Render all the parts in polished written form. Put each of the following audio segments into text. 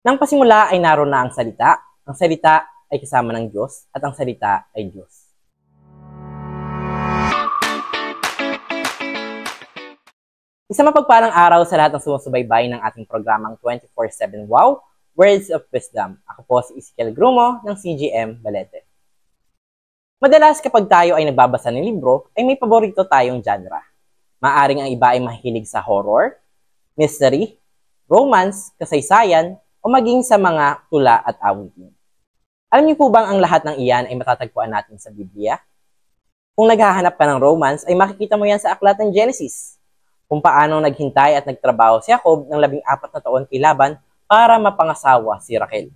Nang pasimula ay naroon na ang salita ay kasama ng Diyos, at ang salita ay Diyos. Isang mapagpalang araw sa lahat ng sumusubaybay ng ating programang 24/7 Wow! Words of Wisdom. Ako po si Ezekiel Grumo ng CGM Balete. Madalas kapag tayo ay nagbabasa ng libro, ay may paborito tayong genre. Maaring ang iba ay mahilig sa horror, mystery, romance, kasaysayan, o maging sa mga tula at awitin. Alam niyo po bang ang lahat ng iyan ay matatagpuan natin sa Biblia? Kung naghahanap ka ng romance, ay makikita mo yan sa aklat ng Genesis. Kung paano naghintay at nagtrabaho si Jacob ng 14 na taon kay Laban para mapangasawa si Raquel.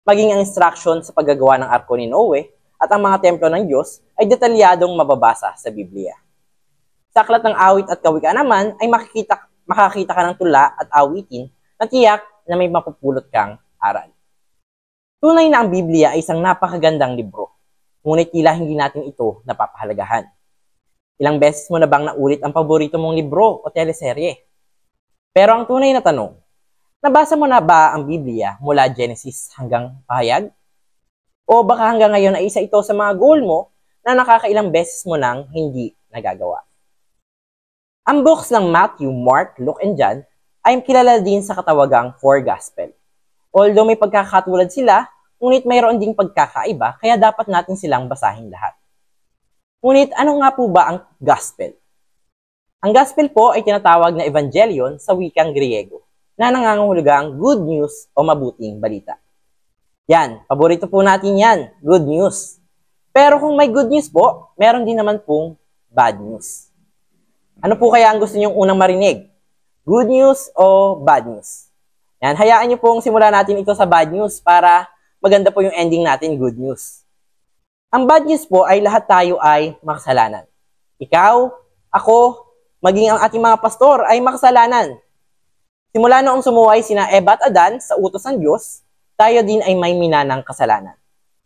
Maging ang instruction sa paggagawa ng arko ni Noe at ang mga templo ng Diyos ay detalyadong mababasa sa Biblia. Sa aklat ng awit at kawikaan naman ay makakita ka ng tula at awitin na tiyak na may mapupulot kang aral. Tunay na ang Biblia ay isang napakagandang libro, ngunit tila hindi natin ito napapahalagahan. Ilang beses mo na bang naulit ang paborito mong libro o teleserye? Pero ang tunay na tanong, nabasa mo na ba ang Biblia mula Genesis hanggang Pahayag? O baka hanggang ngayon ay isa ito sa mga goal mo na nakakailang beses mo nang hindi nagagawa? Ang books ng Matthew, Mark, Luke, and John ay kilala din sa katawagang Four Gospel. Although may pagkakatulad sila, ngunit mayroon ding pagkakaiba kaya dapat natin silang basahin lahat. Ngunit ano nga po ba ang Gospel? Ang Gospel po ay tinatawag na Evangelion sa wikang Griego na nangangahulugang good news o mabuting balita. Yan, paborito po natin yan, good news. Pero kung may good news po, meron din naman pong bad news. Ano po kaya ang gusto niyong unang marinig? Good news o bad news? Yan, hayaan niyo pong simulan natin ito sa bad news para maganda po yung ending natin, good news. Ang bad news po ay lahat tayo ay makasalanan. Ikaw, ako, maging ang ating mga pastor ay makasalanan. Simula noong sumuway sina Eva at Adan sa utos ng Diyos, tayo din ay may minanang kasalanan.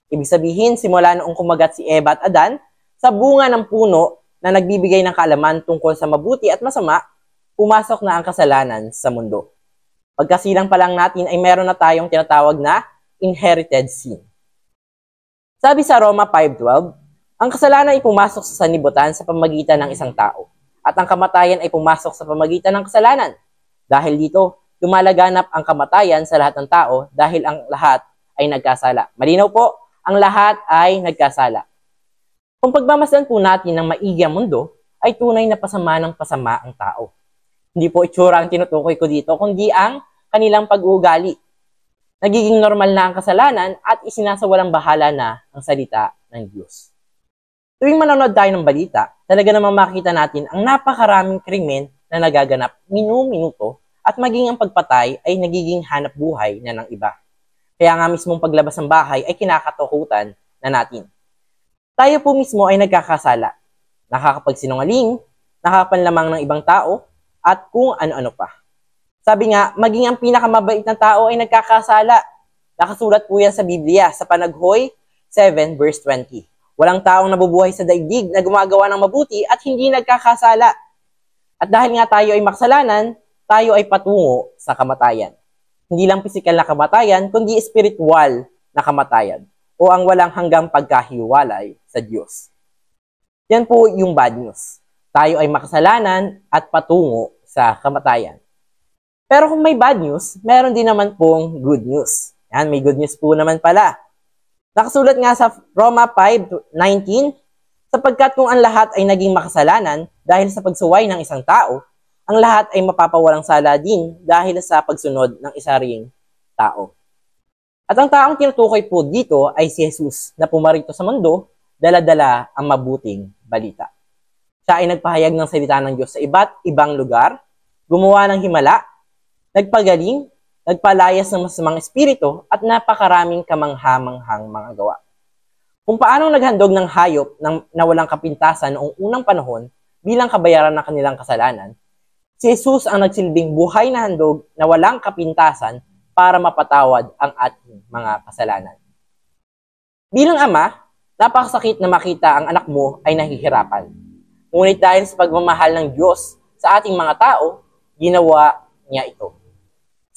Ibig sabihin, simula noong kumagat si Eva at Adan sa bunga ng puno na nagbibigay ng kaalaman tungkol sa mabuti at masama, pumasok na ang kasalanan sa mundo. Pagkasilang pa lang natin ay meron na tayong tinatawag na inherited sin. Sabi sa Roma 5:12, ang kasalanan ay pumasok sa sanlibutan sa pamamagitan ng isang tao, at ang kamatayan ay pumasok sa pamamagitan ng kasalanan. Dahil dito, lumalaganap ang kamatayan sa lahat ng tao dahil ang lahat ay nagkasala. Malinaw po, ang lahat ay nagkasala. Kung pagmamasdan po natin ng maigi ang mundo, ay tunay na pasama ng pasama ang tao. Hindi po itsura ang tinutukoy ko dito, kundi ang kanilang pag-uugali. Nagiging normal na ang kasalanan at isinasawalang bahala na ang salita ng Diyos. Tuwing manonood tayo ng balita, talaga namang makikita natin ang napakaraming krimen na nagaganap minu-minuto at maging ang pagpatay ay nagiging hanap buhay na ng iba. Kaya nga mismong paglabas ng bahay ay kinakatakutan na natin. Tayo po mismo ay nagkakasala, nakakapagsinungaling, nakakapanlamang ng ibang tao, at kung ano-ano pa. Sabi nga, maging ang pinakamabait na tao ay nagkakasala. Nakasulat po yan sa Biblia sa Panaghoy 7 verse 20. Walang taong nabubuhay sa daigdig na gumagawa ng mabuti at hindi nagkakasala. At dahil nga tayo ay makasalanan, tayo ay patungo sa kamatayan. Hindi lang pisikal na kamatayan, kundi spiritual na kamatayan o ang walang hanggang pagkahiwalay sa Diyos. Yan po yung bad news. Tayo ay makasalanan at patungo sa kamatayan. Pero kung may bad news, meron din naman pong good news. Yan, may good news po naman pala. Nakasulat nga sa Roma 5:19, sapagkat kung ang lahat ay naging makasalanan dahil sa pagsuway ng isang tao, ang lahat ay mapapawalang sala din dahil sa pagsunod ng isa ring tao. At ang taong tinutukoy po dito ay si Jesus na pumarito sa mundo, dala-dala ang mabuting balita. Siya ay nagpahayag ng salita ng Diyos sa iba't ibang lugar, gumawa ng himala, nagpagaling, nagpalayas ng masamang espiritu at napakaraming kamangha-manghang mga gawa. Kung paanong naghandog ng hayop na walang kapintasan noong unang panahon bilang kabayaran ng kanilang kasalanan, si Jesus ang nagsilbing buhay na handog na walang kapintasan para mapatawad ang ating mga kasalanan. Bilang ama, napakasakit na makita ang anak mo ay nahihirapan. Ngunit dahil sa pagmamahal ng Diyos sa ating mga tao, ginawa niya ito.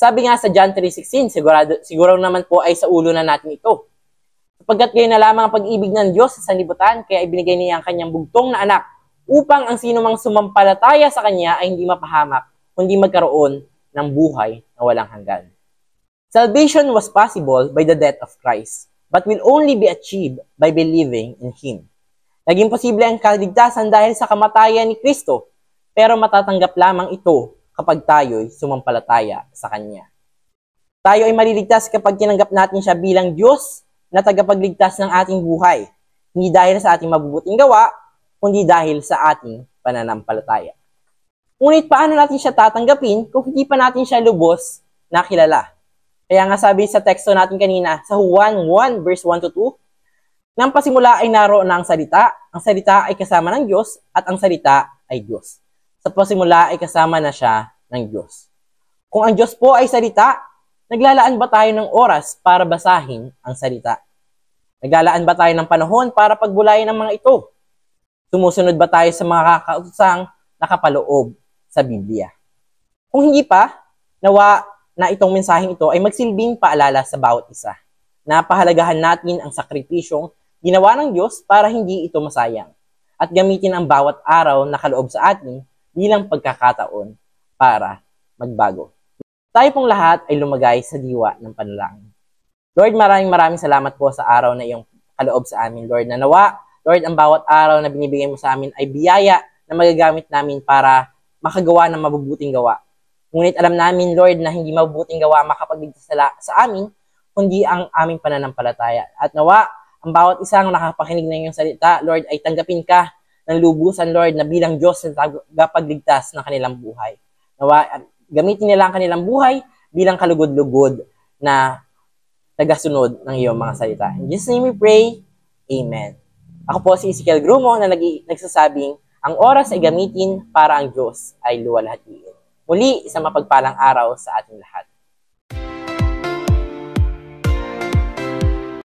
Sabi nga sa John 3:16, siguro naman po ay sa ulo na natin ito. Sapagkat kayo na lamang ang pag-ibig ng Diyos sa sanlibutan, kaya ibinigay niya ang kanyang bugtong na anak, upang ang sino mang sumampalataya sa kanya ay hindi mapahamak, kundi magkaroon ng buhay na walang hanggan. Salvation was possible by the death of Christ, but will only be achieved by believing in Him. Naging posible ang kaligtasan dahil sa kamatayan ni Kristo, pero matatanggap lamang ito kapag tayo'y sumampalataya sa Kanya. Tayo ay maliligtas kapag tinanggap natin siya bilang Diyos na tagapagligtas ng ating buhay, hindi dahil sa ating mabubuting gawa, kundi dahil sa ating pananampalataya. Ngunit paano natin siya tatanggapin kung hindi pa natin siya lubos na kilala? Kaya nga sabi sa teksto natin kanina, sa Juan 1 verse 1-2, nang pasimula ay naroon na ang salita ay kasama ng Diyos, at ang salita ay Diyos. Sa pasimula ay kasama na siya ng Diyos. Kung ang Diyos po ay salita, naglalaan ba tayo ng oras para basahin ang salita? Naglalaan ba tayo ng panahon para pagbulayan ang mga ito? Sumusunod ba tayo sa mga kakausang nakapaloob sa Biblia? Kung hindi pa, nawa na itong mensaheng ito ay magsilbing paalala sa bawat isa. Napahalagahan natin ang sakripisyong ginawa ng Diyos para hindi ito masayang, at gamitin ang bawat araw na kaloob sa atin bilang pagkakataon para magbago. Tayo pong lahat ay lumagay sa diwa ng panalangin. Lord, maraming salamat po sa araw na iyong kaloob sa amin, Lord, na nawa, Lord, ang bawat araw na binibigay mo sa amin ay biyaya na magagamit namin para makagawa ng mabubuting gawa. Ngunit alam namin, Lord, na hindi mabubuting gawa makapagligtas sa amin, kundi ang aming pananampalataya. At nawa, ang bawat isang nakapakinig ng iyong salita, Lord, ay tanggapin ka ng lubusan, Lord, na bilang Diyos na tagapagligtas ng kanilang buhay. Nawa, gamitin nila ang kanilang buhay bilang kalugod-lugod na tagasunod ng iyong mga salita. In Jesus' name we pray, Amen. Ako po si Ezekiel Grumo na nagsasabing, ang oras ay gamitin para ang Diyos ay luwalhatiin. Muli, isang mapagpalang araw sa ating lahat.